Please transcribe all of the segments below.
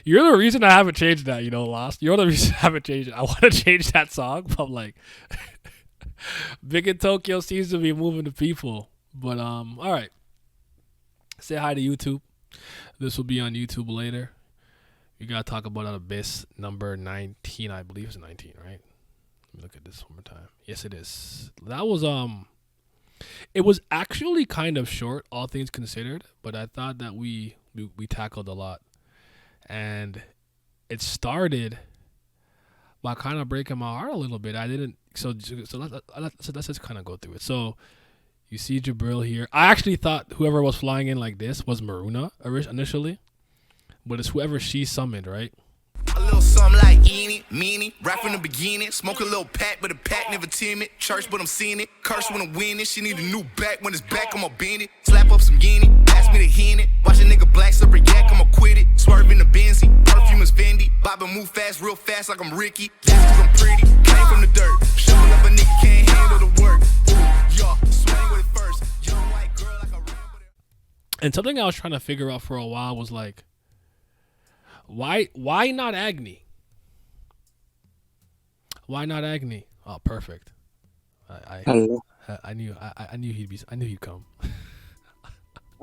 You're the reason I haven't changed that. Lost. You're the reason I haven't changed it. I want to change that song, but I'm like, Big in Tokyo seems to be moving the people. But all right. Say hi to YouTube. This will be on YouTube later. We gotta talk about Abyss number 19. I believe it's 19, right? Let me look at this one more time. Yes, it is. That was It was actually kind of short, all things considered, but I thought that we tackled a lot, and it started by kind of breaking my heart a little bit. I didn't. Let's just kind of go through it. So you see Jabril here. I actually thought whoever was flying in like this was Maruna initially, but it's whoever she summoned, right? A little something like eeny, meeny, right from the beginning. Smoke a little pack, but the pack never timid. Church, but I'm seeing it. Curse when I'm winning. She need a new back. When it's back, I'ma bend it. Slap up some guinea. Ask me to hit it. Watch a nigga black slipper yak, I'ma quit it. Swerve in the Benzie. Perfume is Fendi. Bob and move fast, real fast like I'm Ricky. That's 'cause I'm pretty. Came from the dirt. Shuffle up a nigga can't handle the work. Y'all swing with it first. Young white girl like a ramble. And something I was trying to figure out for a while was like, Why not Agni? Why not Agni? Oh, perfect. I knew he'd come.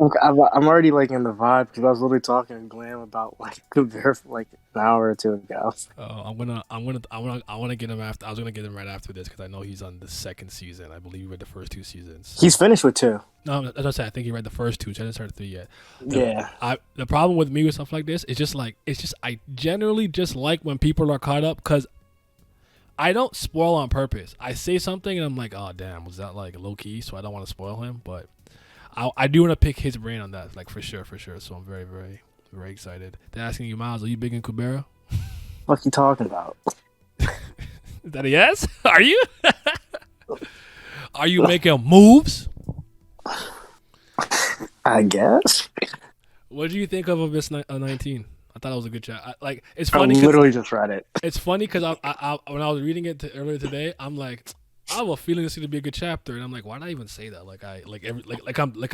Okay, I'm already like in the vibe because I was literally talking to Glam about like Kubera for like an hour or two ago. Oh, I want to get him after. I was gonna get him right after this because I know he's on the second season. I believe he read the first two seasons. He's finished with 2. No, as I said, I think he read the first 2. So I didn't start 3 yet. Yeah. The problem with me with stuff like this is just I generally just like when people are caught up because I don't spoil on purpose. I say something and I'm like, oh damn, was that like low key? So I don't want to spoil him, but I do want to pick his brain on that, like for sure. So I'm very, very, very excited. They're asking you, Miles, are you big in Kubera? What you talking about? Is that a yes? Are you? Are you making moves? I guess. What do you think of Abyss 19? I thought it was a good chat. It's I funny. literally just read it. It's funny because I when I was reading it earlier today, I'm like, I have a feeling this is gonna be a good chapter, and I'm like, why not even say that?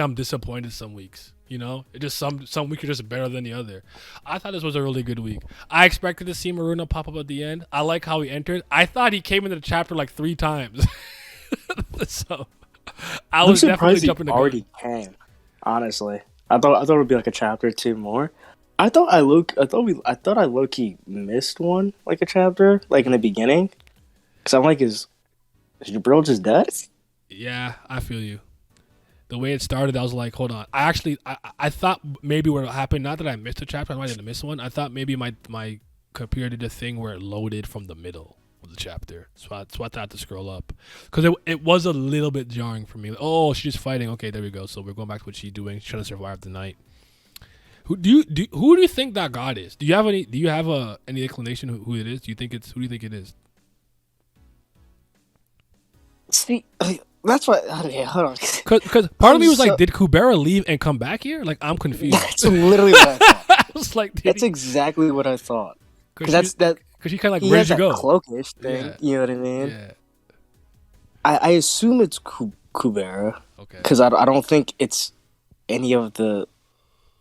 I'm disappointed some weeks. It just some weeks are just better than the other. I thought this was a really good week. I expected to see Maruna pop up at the end. I like how he entered. I thought he came into the chapter like 3 times. So I was definitely jumping the gun. Already came. Honestly, I thought it would be like a chapter or 2 more. I thought I low key missed one, like a chapter, like in the beginning, because I'm like, is Jabril just dead? Yeah, I feel you. The way it started, I was like, hold on. I thought maybe what happened, not that I missed a chapter, I might have missed one. I thought maybe my computer did a thing where it loaded from the middle of the chapter. So I thought I had to scroll up. Because it was a little bit jarring for me. Like, oh, she's fighting. Okay, there we go. So we're going back to what she's doing. She's trying to survive the night. Who do you think that god is? Do you have any inclination who it is? Who do you think it is? See, that's what. Okay, hold on. Because part of me was like, did Kubera leave and come back here? Like, I'm confused. That's literally what I thought. I was like, that's exactly what I thought. Because she kind of like, where'd you go? Cloakish thing. Yeah. You know what I mean? Yeah. I assume it's Kubera. Okay. Because I don't think it's any of the.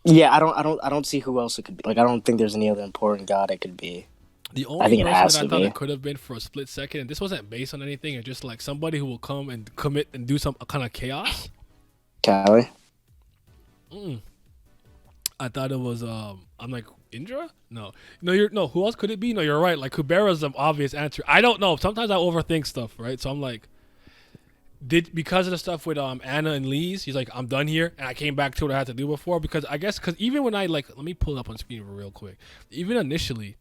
Yeah, I don't see who else it could be. Like, I don't think there's any other important god it could be. The only person that I thought it could have been for a split second, and this wasn't based on anything, it's just like somebody who will come and commit and do some kind of chaos. Callie? I thought it was I'm like, Indra? No, who else could it be? No, you're right. Like, Kubera's the obvious answer. I don't know. Sometimes I overthink stuff, right? So I'm like, because of the stuff with Anna and Lee's, he's like, I'm done here, and I came back to what I had to do before, because even when I let me pull it up on screen real quick. Even initially,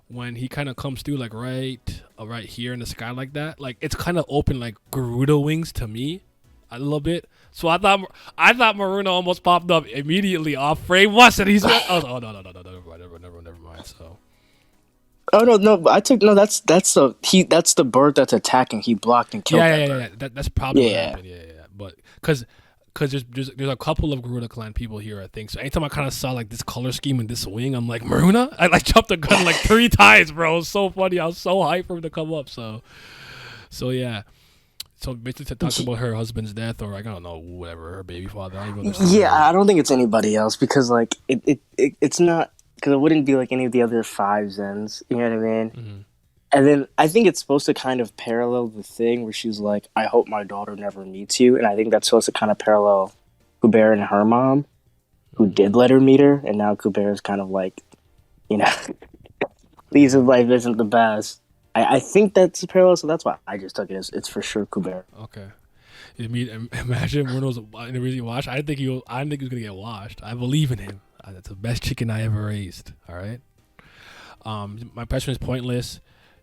when he kind of comes through like right here in the sky like that, like it's kind of open like Garuda wings to me a little bit. So I thought Maruna almost popped up immediately off frame once, and he's like, oh no, never mind. So. Oh no! But I took no. That's the bird that's attacking. He blocked and killed. Yeah. That's probably what happened. Yeah. But because there's a couple of Garuda clan people here, I think. So anytime I kind of saw like this color scheme and this wing, I'm like, Maruna. I like jumped the gun like 3 times, bro. It was so funny. I was so hyped for him to come up. So yeah. So basically, talks about her husband's death, or I don't know, whatever, her baby father. I don't think it's anybody else because like it's not. because it wouldn't be like any of the other five Zens. You know what I mean? Mm-hmm. And then I think it's supposed to kind of parallel the thing where she's like, "I hope my daughter never meets you," and I think that's supposed to kind of parallel Kubera and her mom, who did let her meet her, and now Kubera's kind of like, you know, Lisa's life isn't the best. I think that's a parallel, so that's why I just took it as it's for sure Kubera. Okay. You mean imagine Bruno's in the reason wash? I didn't think he was gonna get washed. I believe in him. That's the best chicken I ever raised. All right. My question is pointless.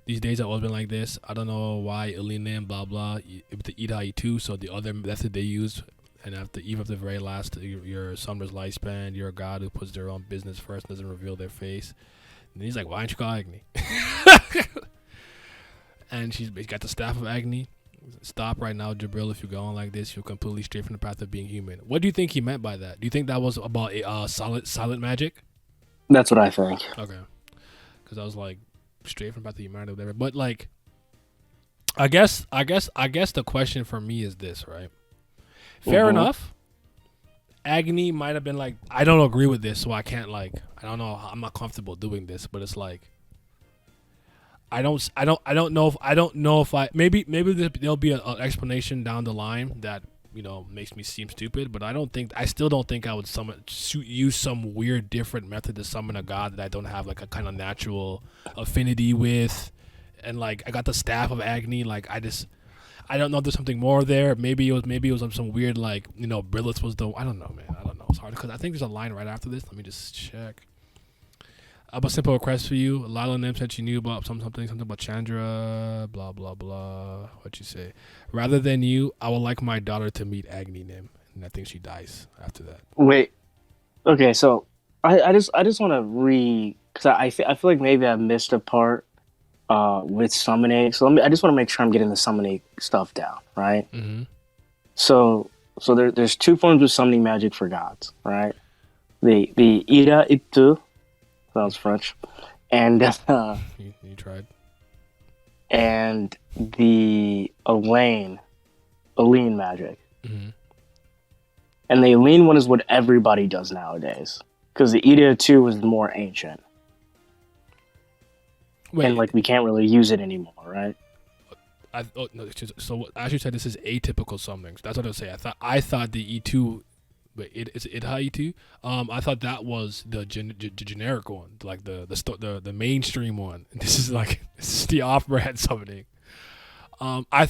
These days I've always been like this. I don't know why Elena and blah blah. With the Ida too. So the other method they use, and after even at the very last, your summer's lifespan. You're a god who puts their own business first, doesn't reveal their face. And he's like, why don't you call Agni? And she's got the staff of Agni. Stop right now, Jabril. If you're going like this, you're completely straight from the path of being human. What do you think he meant by that? Do you think that was about silent magic? That's what I think. Okay, because I was like straight from the path of humanity, or whatever. But like, I guess the question for me is this, right? Fair enough. Agni might have been like, I don't agree with this, so I can't like, I don't know, I'm not comfortable doing this. But it's like, I don't know if I maybe there'll be an explanation down the line that makes me seem stupid, but I still don't think I would use some weird different method to summon a god that I don't have like a kind of natural affinity with, and like I got the staff of Agni, like I don't know if there's something more there. Maybe it was some weird like Brillis was the I don't know, man. I don't know. It's hard because I think there's a line right after this. Let me just check. I have a simple request for you. Lila Nim said she knew about something about Chandra, blah, blah, blah. What'd you say? Rather than you, I would like my daughter to meet Agni Nim. And I think she dies after that. Wait. Okay, so I just want to because I feel like maybe I missed a part with summoning. So I just want to make sure I'm getting the summoning stuff down, right? Mm-hmm. So there's two forms of summoning magic for gods, right? The Ira Itu. That was French, and you tried. And the Elaine magic, and the Elaine one is what everybody does nowadays because the Ida 2 was more ancient, and like we can't really use it anymore, right? So as you said, this is atypical summonings. That's what I was saying. I thought the E2. Wait, is it Idha E2? I thought that was the generic one, like the mainstream one. This is the off-brand summoning. I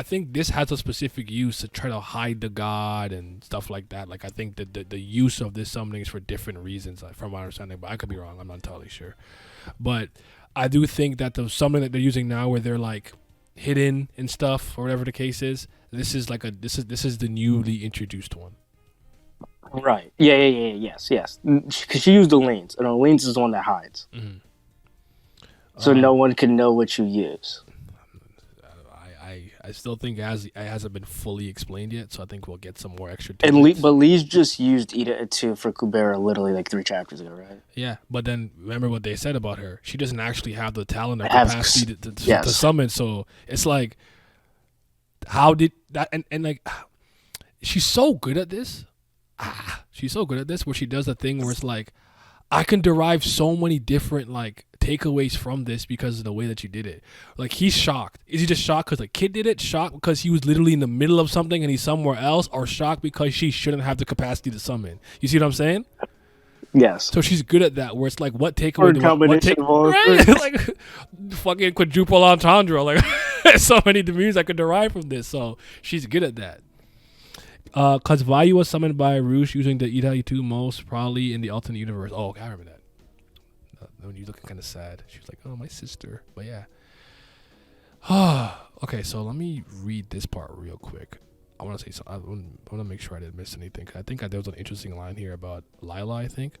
think this has a specific use to try to hide the god and stuff like that. Like I think that the use of this summoning is for different reasons, from my understanding. But I could be wrong. I'm not entirely sure. But I do think that the summoning that they're using now, where they're like hidden and stuff, or whatever the case is, this is the newly introduced one. Right. Yeah. Yes. Because she used Elaine's, and Elaine's is the one that hides. Mm-hmm. So no one can know what you use. I still think it hasn't been fully explained yet, so I think we'll get some more extra. But Lee's just used Ida 2 for Kubera literally like 3 chapters ago, right? Yeah, but then remember what they said about her. She doesn't actually have the talent or capacity to summon, so it's like, how did that, and like, she's so good at this. She's so good at this where she does a thing where it's like, I can derive so many different like takeaways from this because of the way that you did it. Like he's shocked. Is he just shocked because the kid did it? Shocked because he was literally in the middle of something and he's somewhere else? Or shocked because she shouldn't have the capacity to summon? You see what I'm saying? Yes. So she's good at that where it's like, what takeaway right? Like fucking quadruple entendre. Like so many demeanors I could derive from this. So she's good at that. Because Vayu was summoned by Roosh using the Ida 2 most probably in the alternate universe. Oh, I remember that. When you looking kind of sad. She was like, oh, my sister. But yeah. Okay, so let me read this part real quick. I want to say something. I want to make sure I didn't miss anything. I think there was an interesting line here about Lila, I think.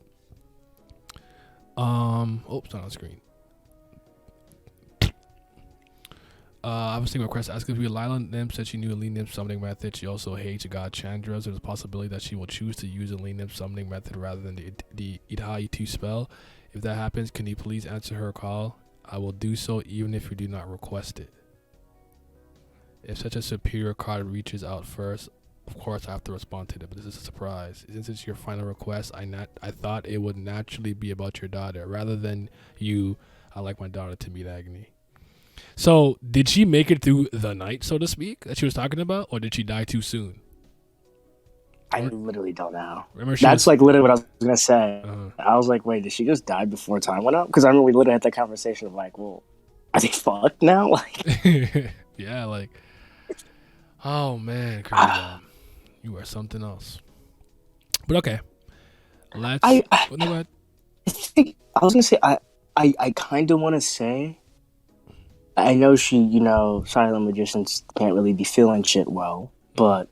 It's not on screen. I was thinking of request asking if Lila Nim said she knew Elite Nim's summoning method. She also hates God Chandra. So there's a possibility that she will choose to use Elite Nim's summoning method rather than the Idha 2 spell. If that happens, can you please answer her call? I will do so even if you do not request it. If such a superior card reaches out first, Of course, I have to respond to it, but this is a surprise. Since it's your final request, I thought it would naturally be about your daughter rather than you. I like my daughter to meet Agni. So, did she make it through the night, so to speak, that she was talking about, or did she die too soon? I literally don't know. Remember, That's like literally what I was gonna say. I was like, wait, did she just die before time went up? Because I remember we literally had that conversation of like, well, are they fucked now? Like, yeah, like, oh man, crazy dog. You are something else. But okay, let's. I no, go ahead. think I was gonna say I kind of want to say. I know she, silent magicians can't really be feeling shit well, but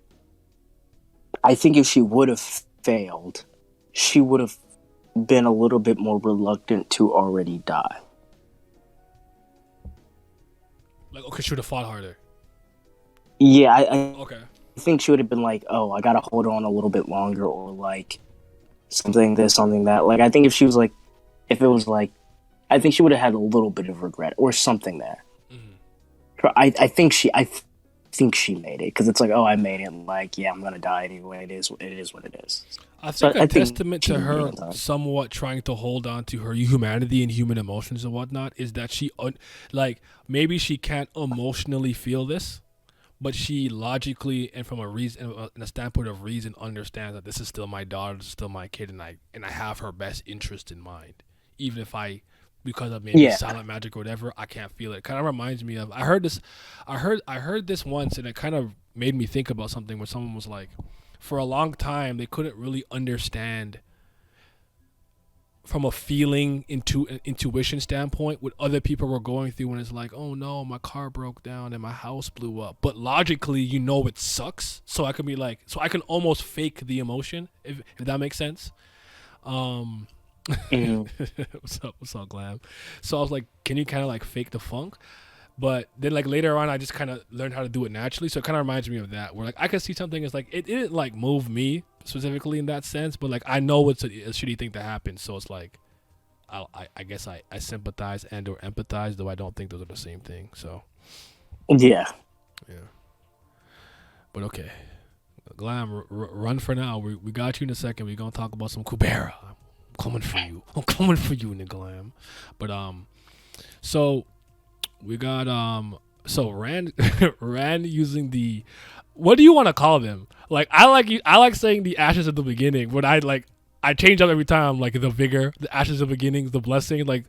I think if she would have failed, she would have been a little bit more reluctant to already die. Like, okay, she would have fought harder. Yeah, Okay. I think she would have been like, oh, I gotta hold on a little bit longer, or like something this, something that. Like, I think if it was like, I think she would have had a little bit of regret or something there. Mm-hmm. I think she made it because it's like, oh, I made it. Like, yeah, I'm gonna die anyway. It is what it is. I think a testament to her somewhat trying to hold on to her humanity and human emotions and whatnot is that she, like, maybe she can't emotionally feel this, but she logically and from a reason, and a standpoint of reason, understands that this is still my daughter, this is still my kid, and I have her best interest in mind, even if because of maybe silent magic or whatever, I can't feel it. Kind of reminds me of I heard this once, and it kind of made me think about something where someone was like, for a long time they couldn't really understand from a feeling intuition standpoint what other people were going through when it's like, oh no, my car broke down and my house blew up. But logically, it sucks. So I can be like, so I can almost fake the emotion, if that makes sense. What's up, Glam? So I was like, can you kind of like fake the funk? But then like later on, I just kind of learned how to do it naturally. So it kind of reminds me of that, where like I could see something as like it didn't like move me specifically in that sense, but like I know it's a shitty thing to happen. So it's like I guess I sympathize and or empathize, though I don't think those are the same thing. So yeah. But okay, Glam, run for now. We got you in a second. We're gonna talk about some Kubera. I'm coming for you. I'm coming for you, Glam. But so we got so Rand Rand using the, what do you want to call them? Like I like saying the ashes at the beginning, but I change up every time, like the vigor, the ashes of beginnings, the blessing. Like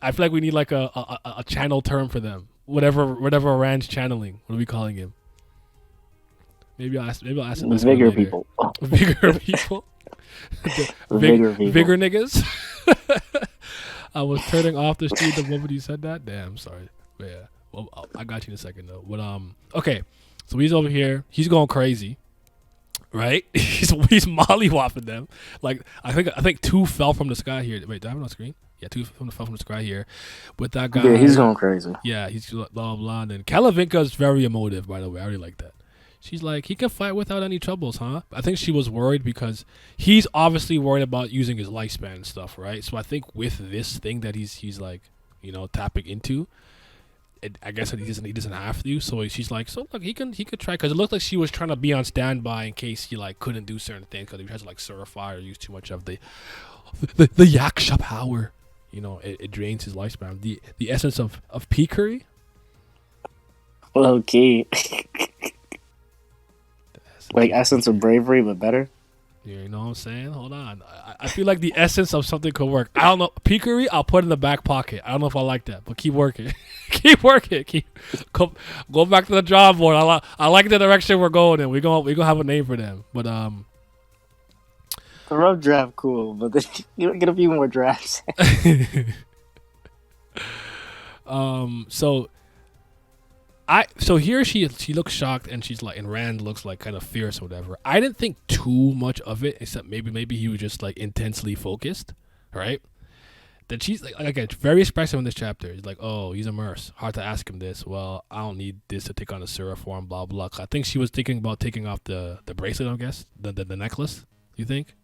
I feel like we need like a channel term for them. Whatever Rand's channeling. What are we calling him? Maybe I'll ask him this vigor later. People. Vigor people. Vigor people. Vigor niggas. I was turning off the street the moment you said that. Damn, sorry. But yeah, well, I got you in a second though. But okay, so he's over here. He's going crazy, right? he's mollywopping them. Like I think two fell from the sky here. Wait, do I have it on screen? Yeah, two fell from the sky here with that guy. Yeah, he's going crazy. Yeah, he's blah blah blah. And then Kalavinka's very emotive, by the way. I really like that. She's like, he can fight without any troubles, huh? I think she was worried because he's obviously worried about using his lifespan and stuff, right? So I think with this thing that he's like, tapping into, I guess he doesn't have to. So she's like, so look, he could try, because it looked like she was trying to be on standby in case he like couldn't do certain things because he has to like surfify or use too much of the yaksha power. It drains his lifespan. The essence of peakery. Okay. Like essence of bravery, but better. Yeah, you know what I'm saying? Hold on. I feel like the essence of something could work. I don't know. Peakery, I'll put in the back pocket. I don't know if I like that, but keep working. Keep working. Go back to the drawing board. I like the direction we're going in. We're gonna have a name for them. But the rough draft, cool, but then you get a few more drafts. So here she looks shocked, and she's like, and Rand looks like kind of fierce or whatever. I didn't think too much of it, except maybe he was just like intensely focused, right? Then she's like again, very expressive in this chapter. He's like, oh, he's a merc. Hard to ask him this. Well, I don't need this to take on a Surah form, blah blah. I think she was thinking about taking off the bracelet, I guess, the necklace. You think?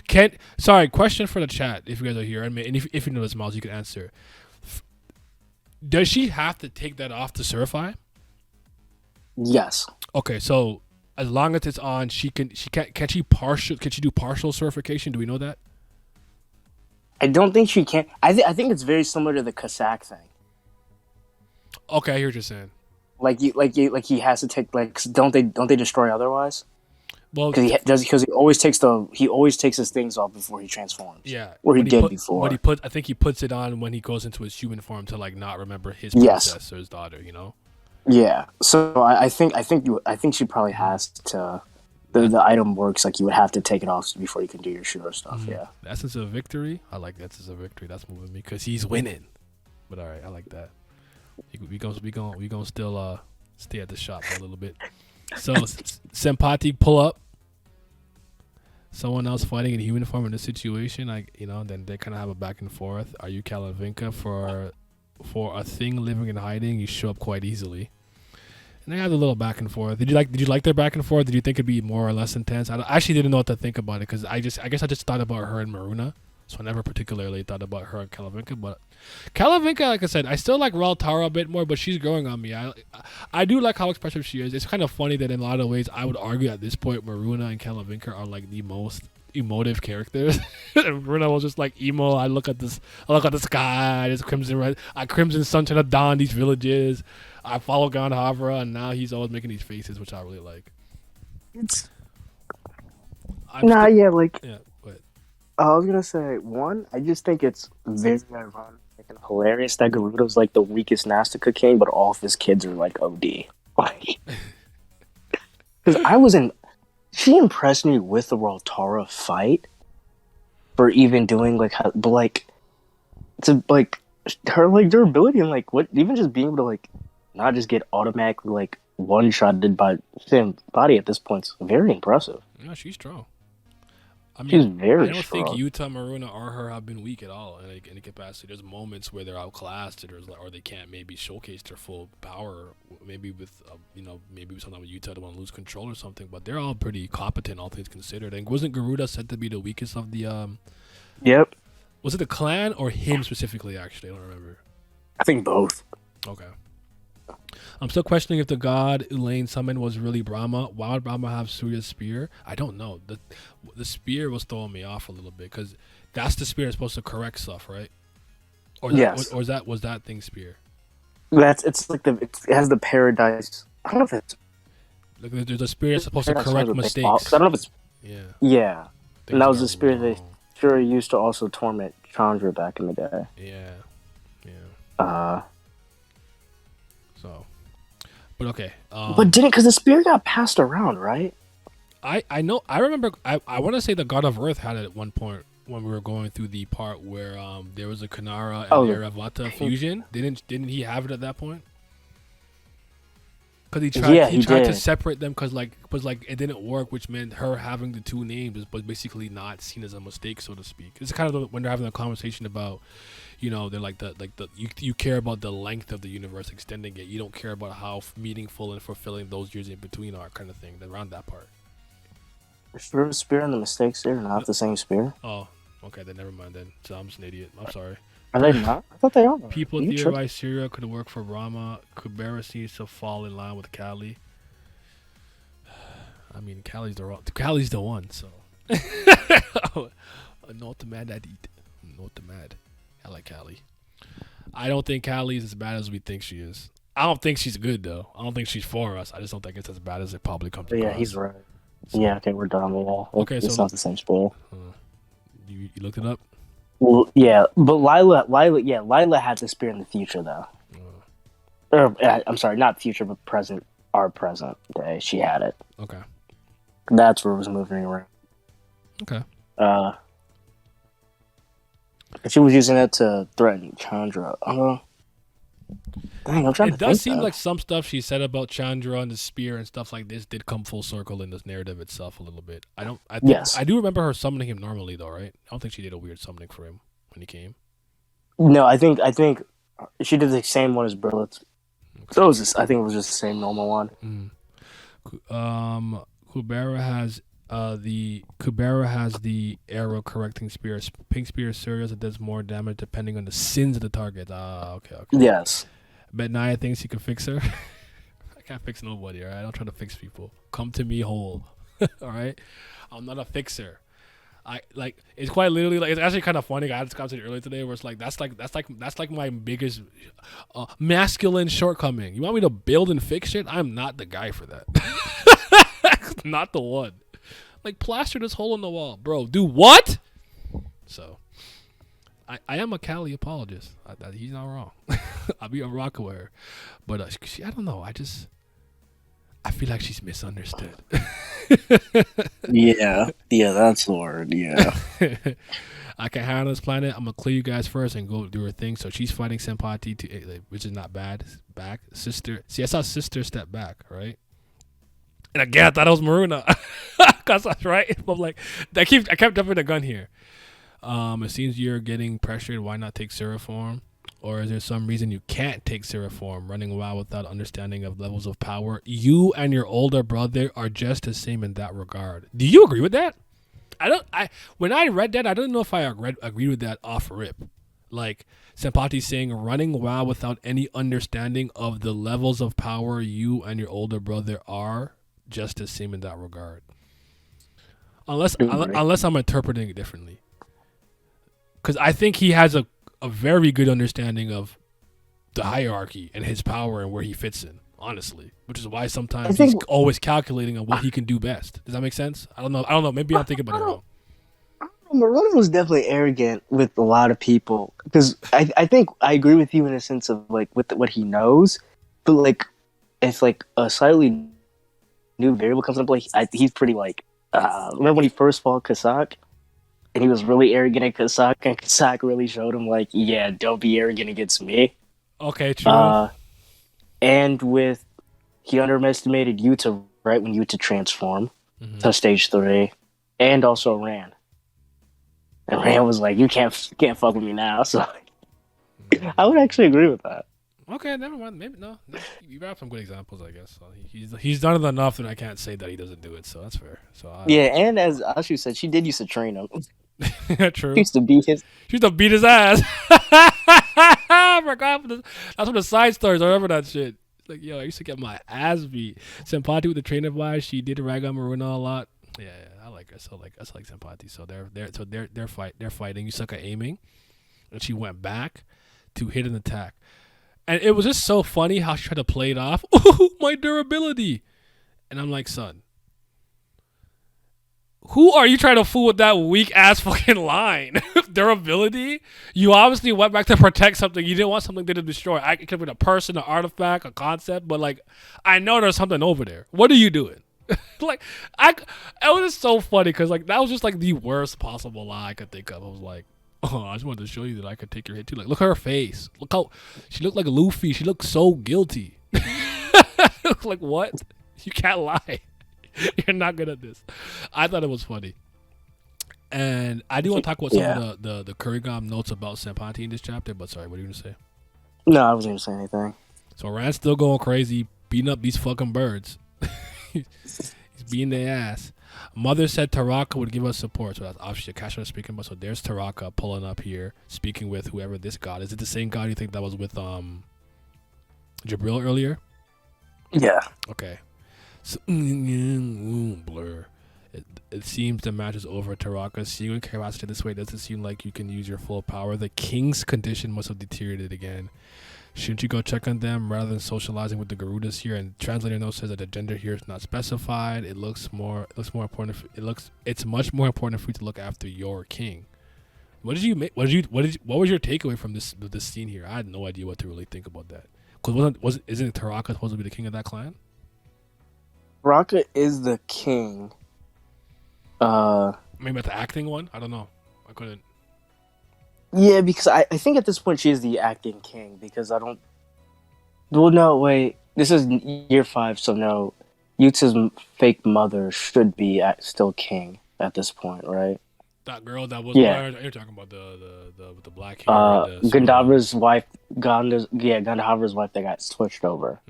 Question for the chat if you guys are here, and if you know this, Miles, you can answer. Does she have to take that off to certify? Yes. Okay, so as long as it's on, can she do partial certification? Do we know that? I don't think she can. I think it's very similar to the Cossack thing. Okay, I hear what you're saying. Like he has to take like don't they destroy otherwise? Well, Because he always takes his things off before he transforms. yeah, or he but did before. I think he puts it on when he goes into his human form to like not remember his Yes. princess or his daughter. You know. Yeah. So I think she probably has to. The item works like you would have to take it off before you can do your Shura stuff. Yeah. The essence of victory. I like the essence of victory. That's moving me because he's winning. But all right, I like that. We gonna still stay at the shop for a little bit. So Sempati pull up. Someone else fighting in human form in this situation, like then they kind of have a back and forth. Are you Kalavinka for a thing living and hiding? You show up quite easily. And they have a little back and forth. Did you like their back and forth? Did you think it'd be more or less intense? I actually didn't know what to think about it because I guess I just thought about her and Maruna, so I never particularly thought about her and Kalavinka. But Kalavinka, like I said, I still like Tara a bit more, but she's growing on me. I do like how expressive she is. It's kind of funny that in a lot of ways, I would argue at this point, Maruna and Kalavinka are like the most emotive characters. Maruna was just like emo. I look at the sky. I just crimson sunshine of dawn. These villages. I follow Gandhavra, and now he's always making these faces, which I really like. Yeah, like yeah. But I was gonna say one. I just think it's very ironic and hilarious that Garuda's like the weakest Nastica king, but all of his kids are like OD. Like, because she impressed me with the Tara fight for even doing her like durability and like what even just being able to like not just get automatically like one-shotted by Sam body at this point's very impressive. Yeah, she's strong. I She's very I don't strong. think Yuta, Maruna, or her have been weak at all in any capacity. There's moments where they're outclassed or they can't maybe showcase their full power. Maybe with maybe sometimes with Yuta they want to lose control or something. But they're all pretty competent, all things considered. And wasn't Garuda said to be the weakest of the? Yep. Was it the clan or him specifically? Actually, I don't remember. I think both. Okay. I'm still questioning if the god Elaine summoned was really Brahma. Why would Brahma have Surya's spear? I don't know. The spear was throwing me off a little bit because that's the spear that's supposed to correct stuff, right? Or yes. Was that thing spear? It has the paradise. I don't know if it's. Like there's a spear that's supposed to correct mistakes. I don't know if it's. Yeah. Yeah. And that was the spear wrong. they sure used to also torment Chandra back in the day. Yeah. So, but okay. But because the spear got passed around, right? I know. I remember. I want to say the God of Earth had it at one point when we were going through the part where there was a Kanara and Airavata fusion. Didn't he have it at that point? Because he tried to separate them because it didn't work, which meant her having the two names was basically not seen as a mistake, so to speak. It's kind of when they're having a conversation about, they're like you care about the length of the universe, extending it. You don't care about how meaningful and fulfilling those years in between are, kind of thing. Around that part. The spear and the mistakes there are not the same spear. Oh, okay, then never mind. Then so I'm just an idiot. I'm sorry. Are they not? I thought they are. People theorize Syria could work for Brahma. Kubera seems to fall in line with Kali. I mean, Kali's the one, so. Not the mad at it. Not the mad. I like Kali. I don't think Kali is as bad as we think she is. I don't think she's good, though. I don't think she's for us. I just don't think it's as bad as it probably comes across. Yeah, he's right. So, yeah, okay, we're done with that. Okay, it's not the same spoiler. You looked it up? Well, yeah, but Lila had the spear in the future, though. I'm sorry, not future, but present, our present day. She had it. Okay. That's where it was moving around. Okay. She was using it to threaten Chandra. Dang, I'm trying to think. It does seem like some stuff she said about Chandra and the spear and stuff like this did come full circle in this narrative itself a little bit. I do remember her summoning him normally though, right? I don't think she did a weird summoning for him when he came. No, I think she did the same one as Brillet. Okay. So I think it was just the same normal one. Kubera has the arrow correcting spear. Pink spear is serious. It does more damage depending on the sins of the target. Okay. Yes. But Naya thinks he can fix her. can't fix nobody. All right, I don't try to fix people. Come to me whole. All right, I'm not a fixer. I like it's quite literally like it's actually kind of funny. I had this conversation earlier today where it's like that's like my biggest masculine shortcoming. You want me to build and fix shit? I'm not the guy for that. Not the one. Like plaster this hole in the wall, bro. Do what? So, I am a Cali apologist. He's not wrong. I'll be a rock with her, but I don't know. I feel like she's misunderstood. Yeah, that's the word. Yeah. I can hide on this planet. I'm gonna clear you guys first and go do her thing. So she's fighting Senpati, which is not bad. Back sister. See, I saw sister step back, right? And again, I thought it was Maruna. Cause that's right. But like, I kept jumping the gun here. It seems you're getting pressured. Why not take Seraform? Or is there some reason you can't take Seraform? Running wild without understanding of levels of power. You and your older brother are just the same in that regard. Do you agree with that? When I read that, I don't know if I agreed with that off rip. Like Senpati saying, running wild without any understanding of the levels of power you and your older brother are just the same in that regard. Unless I'm interpreting it differently. Because I think he has a very good understanding of the hierarchy and his power and where he fits in, honestly. Which is why sometimes he's always calculating on what he can do best. Does that make sense? I don't know. Maybe I'm thinking about it wrong. Maruna was definitely arrogant with a lot of people. Because I think I agree with you in a sense of like with what he knows. But like, if like a slightly new variable comes up, like he's pretty like, remember when he first fought Kasak? And he was really arrogant at Kasak, and Kasak really showed him, like, yeah, don't be arrogant against me. Okay, true. And he underestimated Yuta, right, when Yuta transformed to stage 3, and also Ran. And Ran was like, you can't fuck with me now, so I would actually agree with that. Okay, never mind. Maybe no. You have some good examples, I guess. So he's done it enough that I can't say that he doesn't do it. So that's fair. So yeah, and as Ashu said, she did used to train him. True. She used to beat his ass. I forgot. That's one of the side stories. I remember that shit. Like, yo, I used to get my ass beat. Senpati with the trainer wise, she did rag on Maruna a lot. Yeah, I like her. So like, I like Senpati. So they're fighting. You suck at aiming, and she went back to hit an attack. And it was just so funny how she tried to play it off. Ooh, my durability. And I'm like, son, who are you trying to fool with that weak ass fucking line? Durability? You obviously went back to protect something. You didn't want something to destroy. It could have been a person, an artifact, a concept, but like, I know there's something over there. What are you doing? Like, it was just so funny because like that was just like the worst possible lie I could think of. I was like, oh, I just wanted to show you that I could take your hit too. Like, look at her face. Look how she looked like Luffy. She looked so guilty. Like, what? You can't lie. You're not good at this. I thought it was funny. And I do want to talk about some of the Kurigam notes about Senpati in this chapter, but sorry, what are you going to say? No, I wasn't going to say anything. So Rand's still going crazy, beating up these fucking birds. He's beating their ass. Mother said Taraka would give us support, so that's obviously Akasha speaking about. So there's Taraka pulling up here, speaking with whoever this god is. It the same god you think that was with Jabril earlier? Yeah. Okay. So, blur. It seems the match is over. Taraka, seeing your curiosity this way doesn't seem like you can use your full power. The king's condition must have deteriorated again. Shouldn't you go check on them rather than socializing with the Garudas here? And translator note says that the gender here is not specified. It's more important. It's much more important for you to look after your king. What did you make? What was your takeaway from this scene here? I had no idea what to really think about that. Because isn't Taraka supposed to be the king of that clan? Taraka is the king. Maybe at the acting one? I don't know. I couldn't. Yeah, because I think at this point she is the acting king, because I don't... Well, no, wait. This is year 5, so no. Yuta's fake mother should be still king at this point, right? That girl that was... Yeah. You're talking about the black hair. Gandhavra's wife... Gandhavra's wife that got switched over.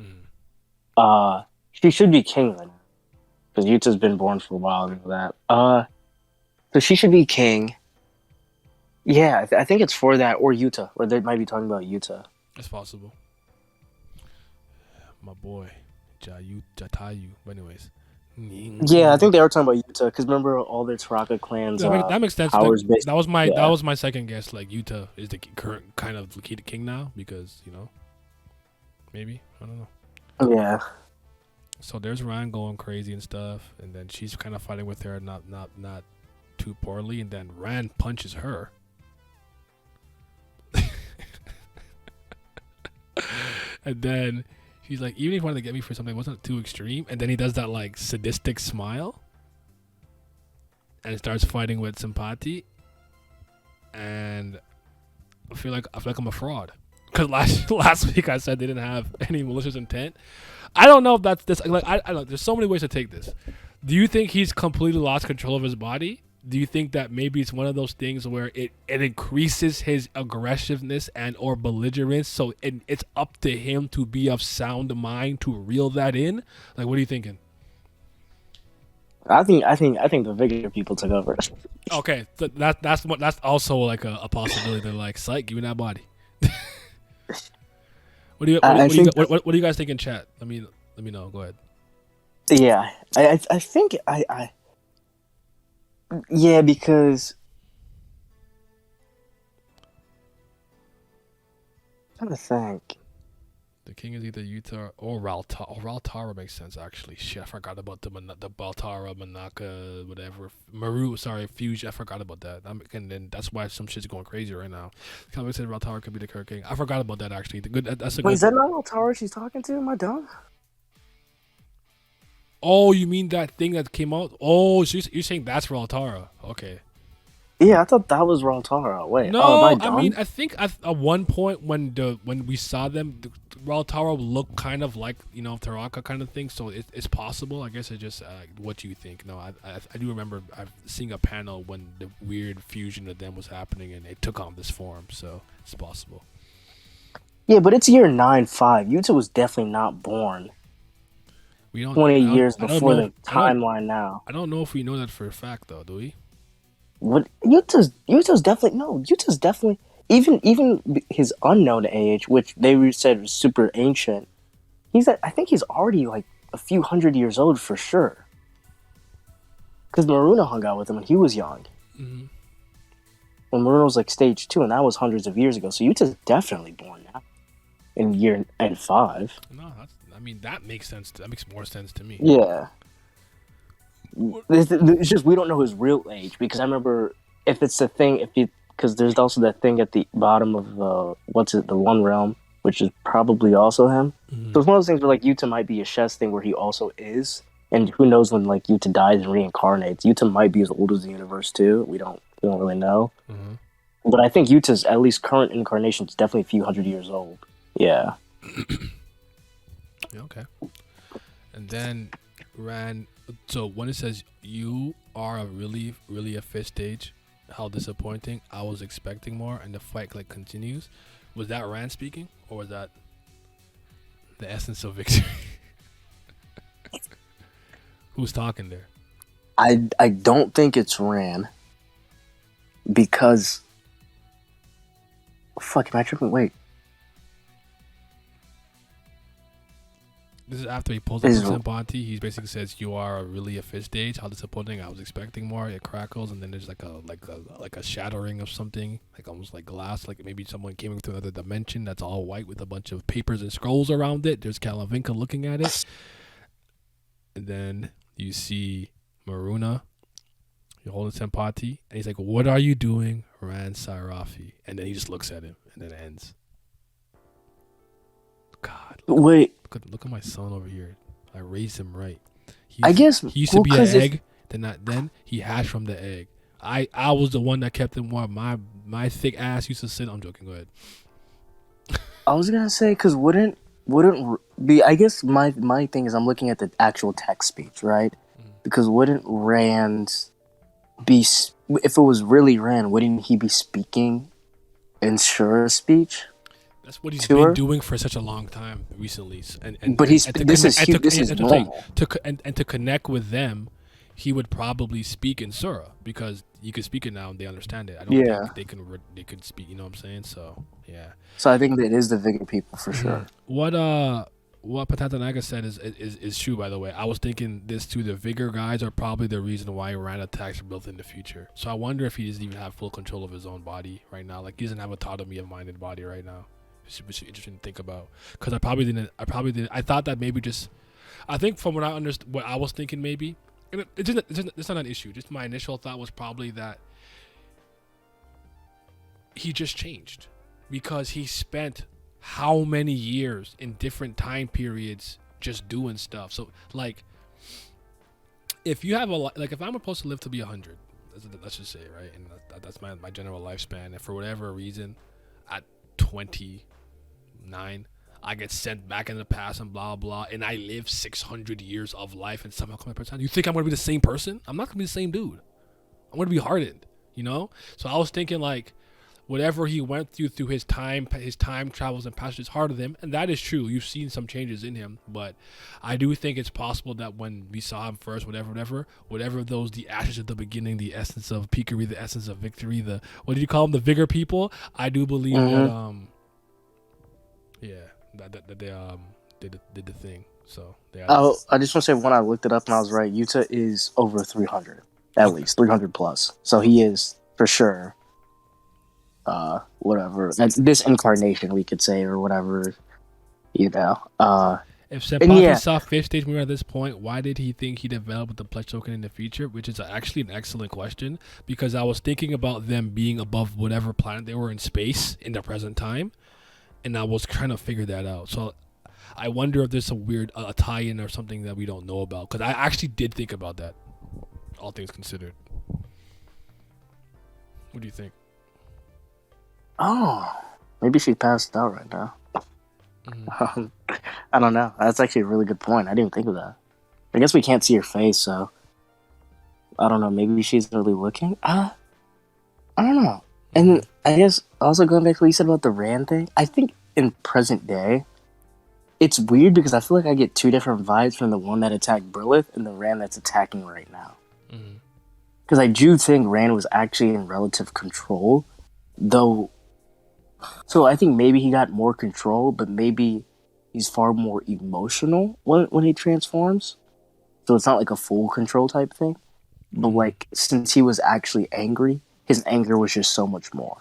She should be king then. Because Yuta's been born for a while and all that. So she should be king. Yeah, I think it's for that, or Yuta, or they might be talking about Yuta. It's possible. My boy. Jatayu. But anyways. Yeah, I think they were talking about Utah because remember all the Taraka clans. That makes sense. Powers based. That was Yeah. my second guess. Like Utah is the current kind of the king now because maybe I don't know. Yeah. So there's Ryan going crazy and stuff, and then she's kind of fighting with her, not too poorly, and then Rand punches her. And then she's like, even if you wanted to get me for something that wasn't too extreme, and then he does that like sadistic smile and starts fighting with Simpati, and I feel like I'm a fraud because last week I said they didn't have any malicious intent. I don't know if that's this. Like I don't. There's so many ways to take this. Do you think he's completely lost control of his body? Do you think that maybe it's one of those things where it increases his aggressiveness and or belligerence, so it's up to him to be of sound mind to reel that in? Like, what are you thinking? I think the Victor people took over. Okay, that's also like a possibility. They're like, psych, give me that body. What do you guys think in chat? Let me know. Go ahead. Yeah, I think yeah, because I'm trying to think. The king is either Utah or Raltara. Oh, Raltara makes sense actually. Shit, I forgot about the Baltara, Manaka, whatever. Fuge. I forgot about that. And then that's why some shit's going crazy right now. Somebody said Raltara could be the Kirk King. I forgot about that actually. That's a good. Is that not Altara she's talking to? Am I dumb? Oh, you mean that thing that came out? Oh, so you're saying that's Raltara? Okay. Yeah, I thought that was Raltara. Wait, no, am I dumb? I mean I think at one point when we saw them, Raltara looked kind of like Taraka kind of thing. So it's possible. I guess it's just what do you think? No, I do remember seeing a panel when the weird fusion of them was happening and it took on this form. So it's possible. Yeah, but it's year 9-5. Yuta was definitely not born. 20 years before the timeline now. I don't know if we know that for a fact though. Do we? What Yuta's definitely even his unknown age, which they said was super ancient. I think he's already like a few hundred years old for sure. Because Maruna hung out with him when he was young. Mm-hmm. When Maruna was like stage 2, and that was hundreds of years ago. So Yuta's definitely born now in year 5. No, that makes sense. That makes more sense to me. Yeah. It's just we don't know his real age because I remember if it's the thing because there's also that thing at the bottom of the One Realm, which is probably also him. Mm-hmm. So it's one of those things where like Yuta might be a Shes thing where he also is, and who knows when like Yuta dies and reincarnates. Yuta might be as old as the universe too. We don't really know. Mm-hmm. But I think Yuta's at least current incarnation is definitely a few hundred years old. Yeah. Okay. And then so when it says you are really, really a fifth stage, how disappointing. I was expecting more, and the fight like continues. Was that Rand speaking, or was that the essence of victory? Who's talking there? I don't think it's Rand because fuck, am I tripping? Wait. This is after he pulls up his Sempati. He basically says, "You are really a fifth stage. How disappointing! I was expecting more." It crackles, and then there's like a shattering of something, like almost like glass. Like maybe someone came into another dimension that's all white with a bunch of papers and scrolls around it. There's Kalavinka looking at it, and then you see Maruna. You hold his Sempati, and he's like, "What are you doing, Rand Sairafi?" And then he just looks at him, and then it ends. God. Wait. Look at my son over here. I raised him right. I guess he used to be an egg. Then he hatched from the egg. I was the one that kept him warm. My thick ass used to sit. I'm joking. Go ahead. I was gonna say because wouldn't be. I guess my thing is I'm looking at the actual text speech, right? Because wouldn't Rand be if it was really Rand? Wouldn't he be speaking in Shura's speech? That's what he's been doing for such a long time recently, this is normal. To connect with them, he would probably speak in Sura because you could speak it now and they understand it. I don't think they could speak. You know what I'm saying? So yeah. So I think that it is the Vigor people for sure. What what Patatanaga said is true. By the way, I was thinking this too. The vigor guys are probably the reason why Iran attacks are built in the future. So I wonder if he doesn't even have full control of his own body right now. Like he doesn't have autonomy of mind and body right now. Which is interesting to think about. Because I probably didn't. I thought that maybe just. I think from what I understood, what I was thinking maybe, and it's not an issue. Just my initial thought was probably that he just changed because he spent how many years in different time periods just doing stuff. So like if you have like if I'm supposed to live to be 100, let's just say, right, and that's my general lifespan, and for whatever reason at 29 I get sent back in the past and blah blah, and I live 600 years of life and somehow come back to time, you think I'm gonna be the same person? I'm not gonna be the same dude. I'm gonna be hardened, you know. So I was thinking like whatever he went through his time travels and passages harder than him, and that is true. You've seen some changes in him, but I do think it's possible that when we saw him first, whatever those, the ashes at the beginning, the essence of peakery, the essence of victory, the what did you call them, the vigor people? I do believe that they did the thing. So they. I just want to say when I looked it up and I was right. Yuta is over 300, at least 300 plus. So he is for sure. Whatever this incarnation we could say or whatever, you know. If Senpai saw Fish Stage Mirror at this point, why did he think he developed the pledge token in the future? Which is actually an excellent question, because I was thinking about them being above whatever planet they were in space in the present time, and I was trying to figure that out. So I wonder if there's a weird a tie-in or something that we don't know about, because I actually did think about that, all things considered. What do you think? Oh, maybe she passed out right now. Mm-hmm. I don't know. That's actually a really good point. I didn't even think of that. I guess we can't see her face, so I don't know. Maybe she's really looking. I don't know. And I guess also going back to what you said about the Rand thing, I think in present day, it's weird because I feel like I get two different vibes from the one that attacked Brilith and the Rand that's attacking right now. Because I do think Rand was actually in relative control, though. So I think maybe he got more control, but maybe he's far more emotional when he transforms. So it's not like a full control type thing. But like, since he was actually angry, his anger was just so much more.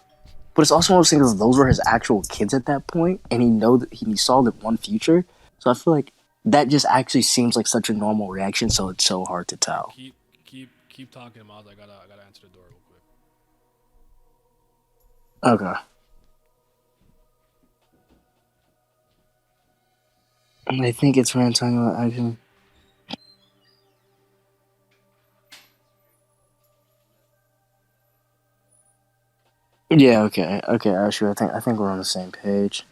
But it's also one of those things, those were his actual kids at that point, and he saw that one future. So I feel like that just actually seems like such a normal reaction, so it's so hard to tell. Keep talking, Miles. I gotta answer the door real quick. Okay. I think it's Rand talking about action. Yeah, okay, Asher, I think we're on the same page.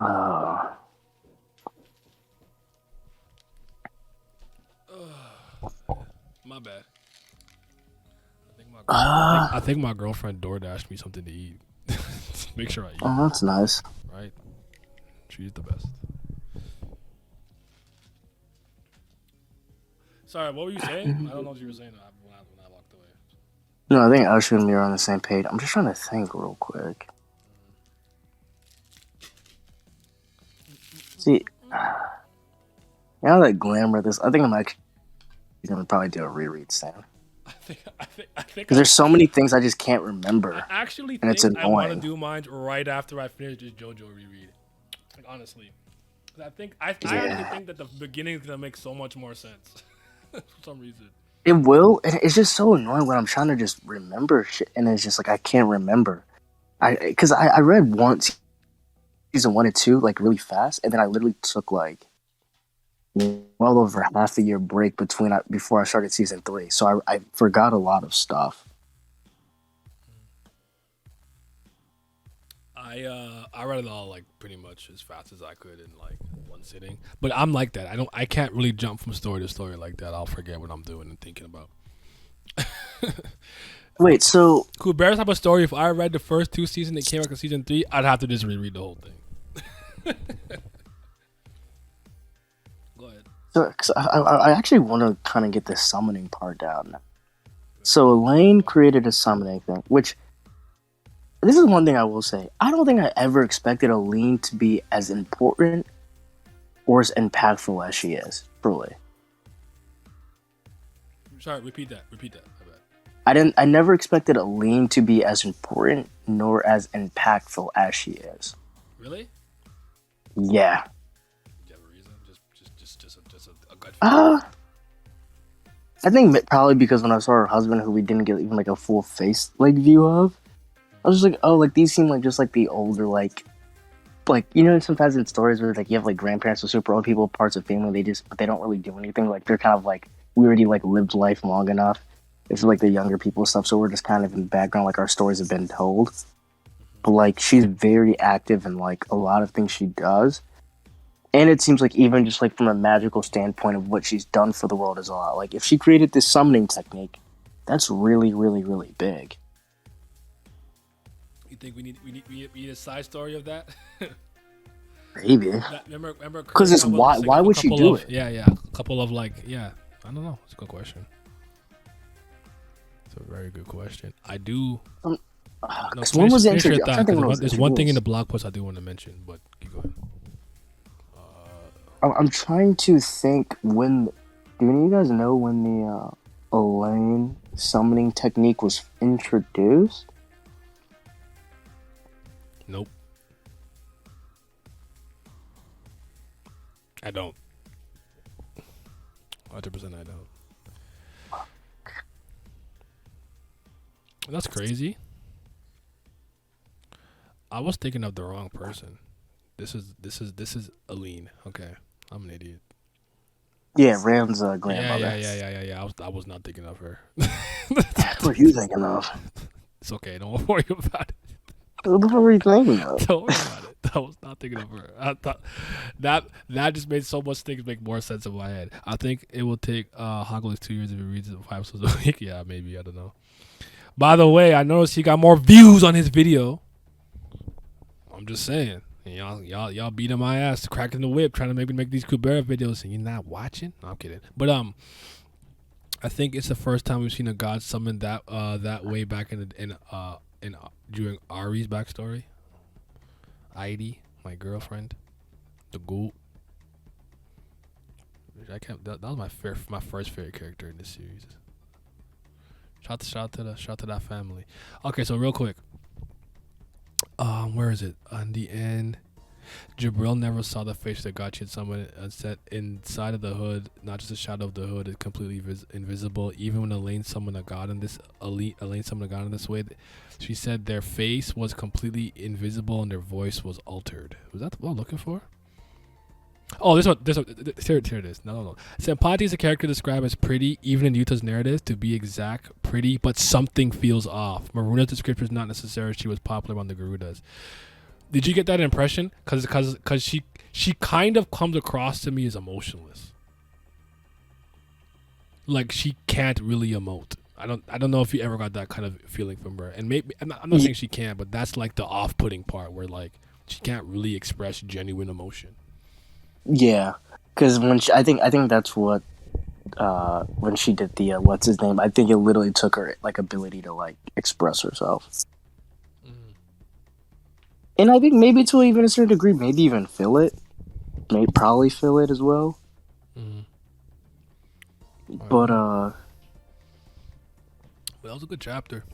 My bad. I think my girlfriend DoorDashed me something to eat. Make sure I eat. Oh, that's nice. Right? She's the best. Sorry, what were you saying? I don't know what you were saying when I walked away. No, I think Asher and me are on the same page. I'm just trying to think real quick. See, now that glamour, I think I'm actually gonna probably do a reread soon. I think because there's so many things I just can't remember. I actually and it's think I want to annoying. do mine right after I finish this JoJo reread. Like, honestly, I actually think that the beginning is gonna make so much more sense for some reason. It will, and it's just so annoying when I'm trying to just remember shit, and it's just like I can't remember. Because I read season 1 and 2 like really fast, and then I literally took like well over half a year break before I started season 3, so I forgot a lot of stuff. I read it all like pretty much as fast as I could in like one sitting, but I'm like that. I can't really jump from story to story like that. I'll forget what I'm doing and thinking about. Wait, so Kubera type of story. If I read the first 2 seasons that came out in season 3, I'd have to just reread the whole thing. Go ahead. So, cause I actually want to kind of get this summoning part down. So Elaine created a summoning thing, which this is one thing I will say. I don't think I ever expected Aline to be as important or as impactful as she is. Truly, Sorry, repeat that. Repeat that. My bad. I never expected Aline to be as important nor as impactful as she is. Really? Yeah. Do you have a reason? Just a gut feeling. Uh, I think probably because when I saw her husband, who we didn't get even like a full face like view of, I was just like, oh, like these seem like just like the older like you know sometimes in stories where like you have like grandparents or super old people, parts of family, but they don't really do anything. Like they're kind of like we already like lived life long enough. It's like the younger people stuff, so we're just kind of in the background, like our stories have been told. But like she's very active in like a lot of things she does. And it seems like even just like from a magical standpoint of what she's done for the world is a lot. Like if she created this summoning technique, that's really, really, really big. You think we need a side story of that? Maybe. Remember, Because it's why would she do it? Yeah, a couple of like, yeah. I don't know. It's a good question. It's a very good question. I do. No, when was the finish your interview? thought, 'cause there's one thing in the blog post I do want to mention, but keep going. I'm trying to think when. Do any of you guys know when the Elaine summoning technique was introduced? Nope. I don't. 100% I don't. That's crazy. I was thinking of the wrong person. This is Aline. Okay, I'm an idiot. Yeah, Ram's grandmother. Yeah. I was not thinking of her. What are you thinking of? It's okay. Don't worry about it. What the fuck are you thinking of? Don't worry about it. I was not thinking of her. I thought that just made so much things make more sense in my head. I think it will take Hogwarts 2 years if he reads it 5 episodes a week. Yeah, maybe. I don't know. By the way, I noticed he got more views on his video. I'm just saying. Y'all beating my ass, cracking the whip, trying to make these Kubera videos, and you're not watching. No, I'm kidding. But I think it's the first time we've seen a god summon that way back in during Ari's backstory. Heidi, my girlfriend, the ghoul. That was my first favorite character in this series. Shout to that family. Okay, so real quick. Where is it? On the end, Jabril never saw the face that God had summoned and said inside of the hood, not just a shadow of the hood, is completely invisible. Even when Elaine summoned a god in this way, she said their face was completely invisible and their voice was altered. Was that what I'm looking for? Oh, here it is. No. Senpati is a character described as pretty, even in Yuta's narrative, to be exact, pretty, but something feels off. Maruna's description is not necessary. She was popular among the Garudas. Did you get that impression? Because she kind of comes across to me as emotionless. Like she can't really emote. I don't know if you ever got that kind of feeling from her. And maybe I'm not saying she can't, but that's like the off-putting part where like she can't really express genuine emotion. Yeah, because I think that's what when she did the what's his name. I think it literally took her like ability to like express herself, and I think maybe to even a certain degree, maybe even feel it, probably feel it as well. But that was a good chapter.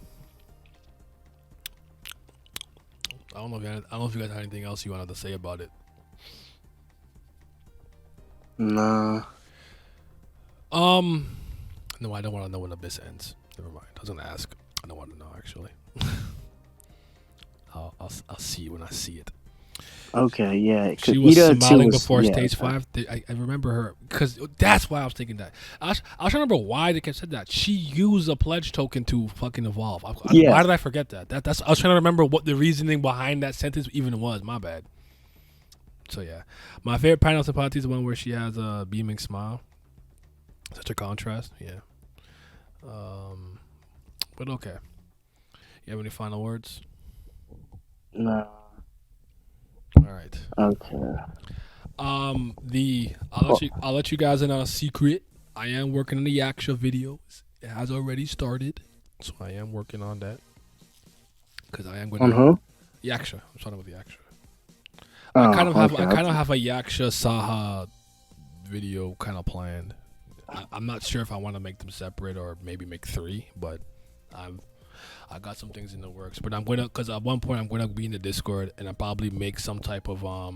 I don't know if you guys had anything else you wanted to say about it. Nah. No, I don't want to know when Abyss ends. Never mind. I was gonna ask. I don't want to know actually. I'll see it when I see it. Okay, yeah. She was smiling before stage 5. I remember her because that's why I was thinking that. I was trying to remember why they said that. She used a pledge token to fucking evolve. Why did I forget that? That's I was trying to remember what the reasoning behind that sentence even was. My bad. So yeah, my favorite panel Senpati is the one where she has a beaming smile. Such a contrast. Yeah. But okay. You have any final words? No. All right. Okay. I'll let you guys in on a secret. I am working on the actual videos. It has already started, so I am working on that. because I am On gonna who? Yaksha. I'm starting with Yaksha. Oh, okay. I kind of have a Yaksha Saha video kind of planned. I'm not sure if I want to make them separate or maybe make 3, but I got some things in the works. But I'm gonna, because at one point I'm gonna be in the Discord and I'll probably make some type of I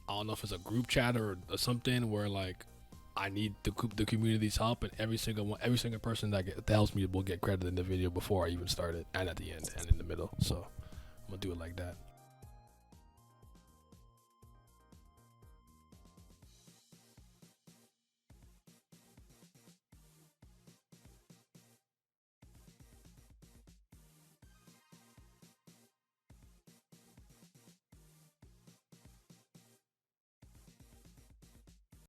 don't know if it's a group chat or something where like I need the community's help, and every single person that helps me will get credit in the video before I even start it, and at the end, and in the middle. So I'm gonna do it like that.